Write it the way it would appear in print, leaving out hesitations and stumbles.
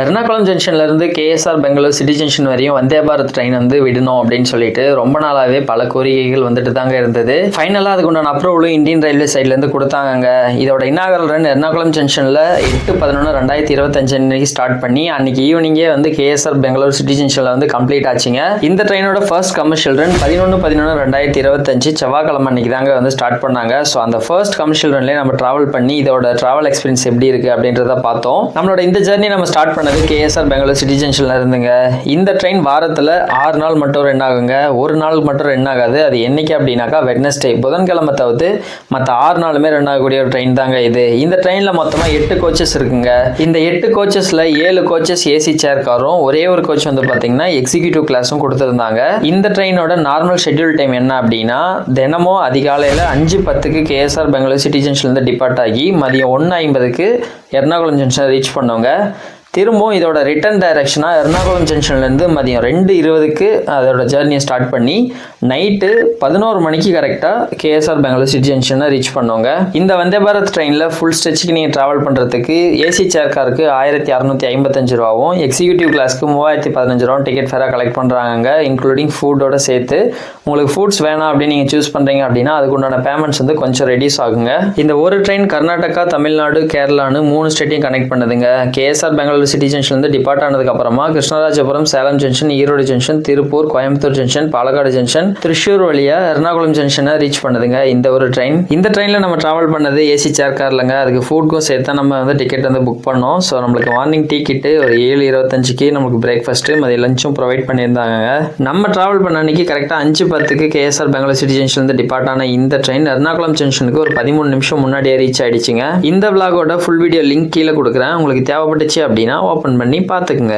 எர்ணாகுளம் ஜங்ஷன்லேருந்து KSR Bengaluru city junction வரையும் Vande Bharat train வந்து விடணும் அப்படின்னு சொல்லிட்டு ரொம்ப நாளாகவே பல கோரிக்கைகள் வந்துட்டு தாங்க இருந்தது. ஃபைனலாக அதுக்கு உண்டான அப்ரூவலும் இந்தியன் ரயில்வே சைட்லேருந்து கொடுத்தாங்க. இதோட இன்னாகரல் ரன் எர்ணாகுளம் ஜங்ஷனில் 8/11/2025 அன்னைக்கு ஸ்டார்ட் பண்ணி அன்னைக்கு ஈவினிங்கே வந்து கேஎஸ்ஆர் பெங்களூர் சிட்டி ஜங்ஷனில் வந்து கம்ப்ளீட் ஆச்சுங்க. இந்த ட்ரெயினோட ஃபர்ஸ்ட் கமர்ஷியல் ரன் 11/11/2025 செவ்வாய்க்கிழமை அன்னைக்கு தாங்க வந்து ஸ்டார்ட் பண்ணாங்க. ஸோ அந்த ஃபர்ஸ்ட் கமர்ஷியல் ரன்லேயே நம்ம ட்ராவல் பண்ணி இதோட ட்ராவல் எக்ஸ்பீரியன்ஸ் எப்படி இருக்குது அப்படின்றத பார்த்தோம். நம்மளோட இந்த ஜர்னி நம்ம ஸ்டார்ட் கேஎஸ்ஆர் பெங்களூர் சிட்டி ஜங்ஷன்ல இருந்துங்க. இந்த ட்ரெயின் வாரத்தில் 6 நாள் மட்டும் ரன் ஆகுங்க. ஒரு நாள் மட்டும் ரன் ஆகாது. அது என்னைக்கு அப்படின்னாக்கா வெட்னஸ்டே, புதன்கிழமை தவிர்த்து மற்ற 6 நாளுமே ரன் ஆகக்கூடிய ஒரு ட்ரெயின் தாங்க இது. இந்த ட்ரெயினில் மொத்தமாக 8 கோச்சஸ் இருக்குங்க. இந்த 8 கோச்சஸில் 7 கோச்சஸ் ஏசி சேர் காரும், ஒரே ஒரு கோச் வந்து பார்த்தீங்கன்னா எக்ஸிக்யூட்டிவ் கிளாஸும் கொடுத்துருந்தாங்க. இந்த ட்ரெயினோட நார்மல் ஷெட்யூல் டைம் என்ன அப்படின்னா, தினமும் அதிகாலையில் 5:10 கேஎஸ்ஆர் பெங்களூர் சிட்டி ஜங்ஷன்லேருந்து டிபார்ட் ஆகி மதியம் 1:50 எர்ணாகுளம் ஜங்ஷன் ரீச் பண்ணுவாங்க. திரும்பவும் இதோட ரிட்டர்ன் டைரக்ஷனாக எர்ணாகுளம் ஜங்ஷன்லேருந்து மதியம் 2:20 அதோட ஜேர்னியை ஸ்டார்ட் பண்ணி நைட்டு 11 மணிக்கு கரெக்டாக கேஎஸ்ஆர் பெங்களூர் சிட்டி ஜங்ஷனை ரீச் பண்ணுவாங்க. இந்த வந்தே பாரத் ட்ரெயினில் ஃபுல் ஸ்ட்ரெச்சுக்கு நீங்கள் ட்ராவல் பண்ணுறதுக்கு ஏசி சேர் காருக்கு 1655 ரூபாவும், எக்ஸிக்யூட்டிவ் கிளாஸ்க்கு 3015 ரூபாவும் டிக்கெட் ஃபேராக கலெக்ட் பண்ணுறாங்க, இன்க்ளூடிங் ஃபுட்டோட சேர்த்து. உங்களுக்கு ஃபுட்ஸ் வேணாம் அப்படின்னு நீங்கள் சூஸ் பண்ணுறீங்க அப்படின்னா அதுக்கு உண்டான பேமெண்ட்ஸ் வந்து கொஞ்சம் ரெடியூஸ் ஆகுங்க. இந்த ஒரு ட்ரெயின் கர்நாடகா, தமிழ்நாடு, கேரளான்னு 3 ஸ்டேட்டையும் கனெக்ட் பண்ணுதுங்க. கேஎஸ்ஆர் பெங்களூர் சிட்டி ஜங்ஷன்லேருந்து டிபார்ட் ஆனதுக்கு அப்புறமா Krishnarajapuram, Salem junction, Erode junction, Tiruppur, Coimbatore junction, Palakkad junction, Thrissur வழியா எர்ணாகுளம் ஜங்ஷனை ரீச் பண்ணுதுங்க இந்த ஒரு ட்ரெயின். இந்த ட்ரெயினில் நம்ம டிராவல் பண்ணது ஏசி சேர் கார்லங்க. அதுக்கு ஃபுட்க்கும் சேர்த்து நம்ம வந்து டிக்கெட் வந்து புக் பண்ணோம். ஸோ நம்மளுக்கு மார்னிங் டீ கிட்டு ஒரு 7:25 நம்மளுக்கு பிரேக்ஃபாஸ்ட்டு, மதிய லஞ்சும் ப்ரொவைட் பண்ணியிருந்தாங்க. நம்ம டிராவல் பண்ண அன்னைக்கு கரெக்டாக 5:10 கேஎஸ்ஆர் பெங்களூர் சிட்டி ஜங்ஷன்லேருந்து டிபார்ட் ஆன இந்த ட்ரெயின் எர்ணாகுளம் ஜங்ஷனுக்கு ஒரு 13 நிமிஷம் முன்னாடியே ரீச் ஆயிடுச்சுங்க. இந்த விளாகோட ஃபுல் வீடியோ லிங்க் கீழே கொடுக்குறேன். உங்களுக்கு தேவைப்பட்டுச்சு அப்படின்னா ஓப்பன் பண்ணி பார்த்துக்குங்க.